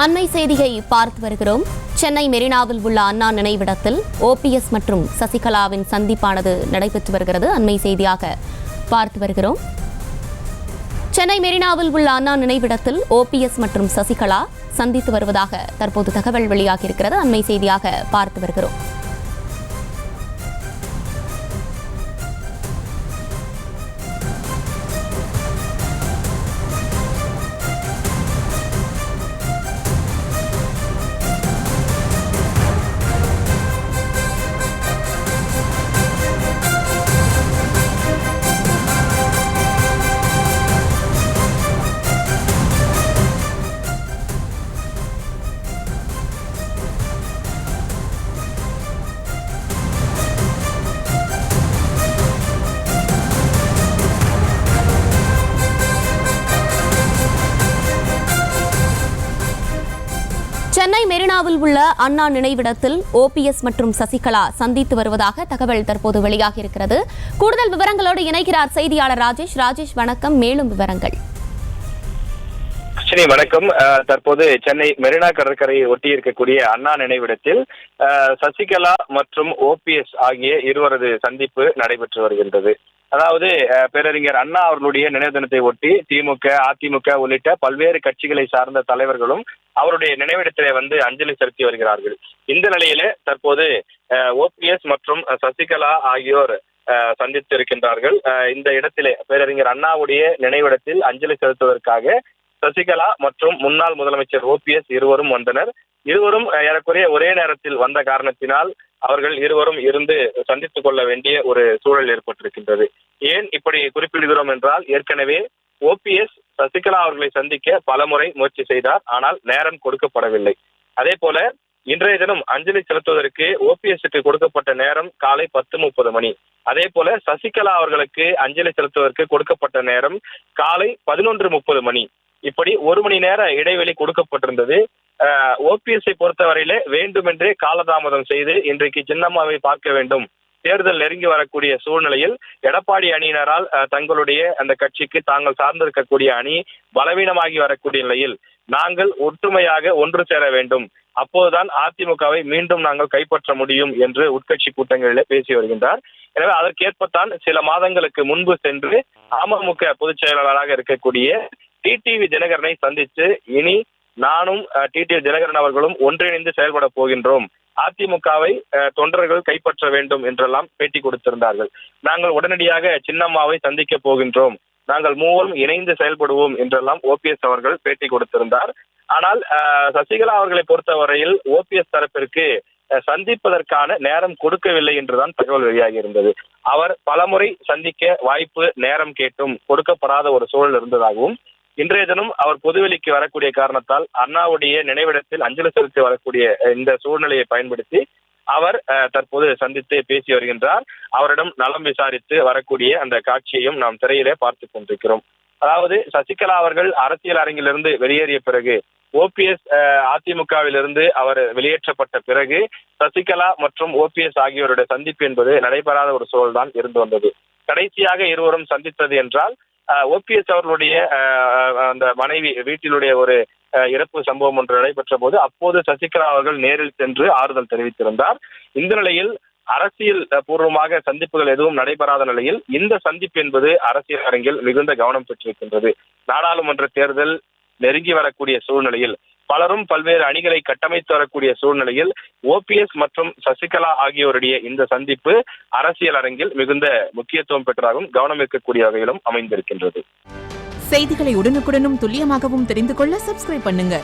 அண்மை செய்தியை பார்த்து வருகிறோம். சென்னை மெரினாவில் உள்ள அண்ணா நினைவிடத்தில் ஓபிஎஸ் மற்றும் சசிகலாவின் சந்திப்பானது நடைபெற்று வருகிறது. அண்மை செய்தியாக பார்த்து வருகிறோம். சென்னை மெரினாவில் உள்ள அண்ணா நினைவிடத்தில் ஓபிஎஸ் மற்றும் சசிகலா சந்தித்து வருவதாக தற்போது தகவல் வெளியாகியிருக்கிறது. அண்மை செய்தியாக பார்த்து வருகிறோம். சென்னை மெரினாவில் உள்ள அண்ணா நினைவிடத்தில் ஓபிஎஸ் மற்றும் சசிகலா சந்தித்து வருவதாக தகவல் தற்போது வெளியாகியிருக்கிறது. கூடுதல் விவரங்களோடு இணைக்கிறார் செய்தியாளர் ராஜேஷ். ராஜேஷ், வணக்கம். மேலும் விவரங்கள். வணக்கம். தற்போது சென்னை மெரினா கடற்கரையை ஒட்டி இருக்கக்கூடிய அண்ணா நினைவிடத்தில் சசிகலா மற்றும் ஓபிஎஸ் ஆகிய இருவரது சந்திப்பு நடைபெற்று வருகின்றது. அதாவது பேரறிஞர் அண்ணா அவர்களுடைய நினைவு தினத்தை ஒட்டி திமுக, அதிமுக உள்ளிட்ட பல்வேறு கட்சிகளை சார்ந்த தலைவர்களும் அவருடைய நினைவிடத்திலே அஞ்சலி செலுத்தி வருகிறார்கள். இந்த நிலையிலே தற்போது ஓபிஎஸ் மற்றும் சசிகலா ஆகியோர் சந்தித்து இருக்கின்றார்கள். இந்த இடத்திலே பேரறிஞர் அண்ணாவுடைய நினைவிடத்தில் அஞ்சலி செலுத்துவதற்காக சசிகலா மற்றும் முன்னாள் முதலமைச்சர் ஓபிஎஸ் இருவரும் வந்தனர். இருவரும் ஏறக்குறைய ஒரே நேரத்தில் வந்த காரணத்தினால் அவர்கள் இருவரும் இருந்து சந்தித்துக் கொள்ள வேண்டிய ஒரு சூழல் ஏற்பட்டிருக்கின்றது. ஏன் இப்படி குறிப்பிடுகிறோம் என்றால், ஏற்கனவே ஓபிஎஸ் சசிகலா அவர்களை சந்திக்க பலமுறை முயற்சி செய்தார். ஆனால் நேரம் கொடுக்கப்படவில்லை. அதே போல இன்றைய தினம் அஞ்சலி செலுத்துவதற்கு ஓபிஎஸ்க்கு கொடுக்கப்பட்ட நேரம் காலை 10:30 மணி. அதே போல சசிகலா அவர்களுக்கு அஞ்சலி செலுத்துவதற்கு கொடுக்கப்பட்ட நேரம் காலை 11:30 மணி. இப்படி 1 மணி நேர இடைவெளி கொடுக்கப்பட்டிருந்தது. ஓபிஎஸ்ஐ பொறுத்தவரையிலே வேண்டுமென்றே காலதாமதம் செய்து இன்றைக்கு சின்னம்மாவை பார்க்க வேண்டும், தேர்தல் நெருங்கி வரக்கூடிய சூழ்நிலையில் எடப்பாடி அணியினரால் தங்களுடைய அந்த கட்சிக்கு தாங்கள் சார்ந்திருக்கக்கூடிய அணி பலவீனமாகி வரக்கூடிய நிலையில் நாங்கள் ஒற்றுமையாக ஒன்று சேர வேண்டும், அப்போதுதான் அதிமுகவை மீண்டும் நாங்கள் கைப்பற்ற முடியும் என்று உட்கட்சி கூட்டங்களிலே பேசி வருகின்றார். எனவே அதற்கேற்பத்தான் சில மாதங்களுக்கு முன்பு சென்று அமமுக பொதுச் செயலாளராக இருக்கக்கூடிய டிடிவி தினகரனை சந்தித்து இனி நானும் டிடிவி தினகரன் அவர்களும் ஒன்றிணைந்து செயல்பட போகின்றோம், அதிமுகவை தொண்டர்கள் கைப்பற்ற வேண்டும் என்றெல்லாம் பேட்டி கொடுத்திருந்தார்கள். நாங்கள் உடனடியாக சின்னம்மாவை சந்திக்க போகின்றோம், நாங்கள் மூவரும் இணைந்து செயல்படுவோம் என்றெல்லாம் ஓபிஎஸ் அவர்கள் பேட்டி கொடுத்திருந்தார். ஆனால் சசிகலா அவர்களை பொறுத்தவரையில் ஓபிஎஸ் தரப்பிற்கு சந்திப்பதற்கான நேரம் கொடுக்கவில்லை என்றுதான் தகவல் வெளியாகி இருந்தது. அவர் பலமுறை சந்திக்க வாய்ப்பு நேரம் கேட்டும் கொடுக்கப்படாத ஒரு சூழல் இருந்ததாகவும், இன்றைய தினம் அவர் பொதுவெளிக்கு வரக்கூடிய காரணத்தால் அண்ணாவுடைய நினைவிடத்தில் அஞ்சலி செலுத்தி வரக்கூடிய இந்த சூழ்நிலையை பயன்படுத்தி அவர் தற்போது சந்தித்து பேசி வருகின்றார். அவரிடம் நலம் விசாரித்து வரக்கூடிய அந்த காட்சியையும் நாம் திரையிலே பார்த்து கொண்டிருக்கிறோம். அதாவது சசிகலா அவர்கள் அரசியல் அரங்கிலிருந்து வெளியேறிய பிறகு, ஓபிஎஸ் அதிமுகவிலிருந்து அவர் வெளியேற்றப்பட்ட பிறகு சசிகலா மற்றும் ஓபிஎஸ் ஆகியோருடைய சந்திப்பு என்பது நடைபெறாத ஒரு சூழல் தான் இருந்து வந்தது. கடைசியாக இருவரும் சந்தித்தது என்றால் ஓபிஎஸ் அவர்களுடைய அந்த மனைவி வீட்டிலுடைய ஒரு இறப்பு சம்பவம் ஒன்று நடைபெற்ற போது அப்போது சசிகலா அவர்கள் நேரில் சென்று ஆறுதல் தெரிவித்திருந்தார். இந்த நிலையில் அரசியல் பூர்வமாக சந்திப்புகள் எதுவும் நடைபெறாத நிலையில் இந்த சந்திப்பு என்பது அரசியல் அரங்கில் மிகுந்த கவனம் பெற்றிருக்கின்றது. நாடாளுமன்ற தேர்தல் நெருங்கி வரக்கூடிய சூழ்நிலையில் பலரும் பல்வேறு அணிகளை கட்டமைத்து வரக்கூடிய சூழ்நிலையில் ஓபிஎஸ் மற்றும் சசிகலா ஆகியோருடைய இந்த சந்திப்பு அரசியல் அரங்கில் மிகுந்த முக்கியத்துவம் பெற்றதாகவும் கவனம் இருக்கக்கூடிய வகையிலும் அமைந்திருக்கின்றது. செய்திகளை உடனுக்குடனும் துல்லியமாகவும் தெரிந்து கொள்ள சப்ஸ்கிரைப் பண்ணுங்க.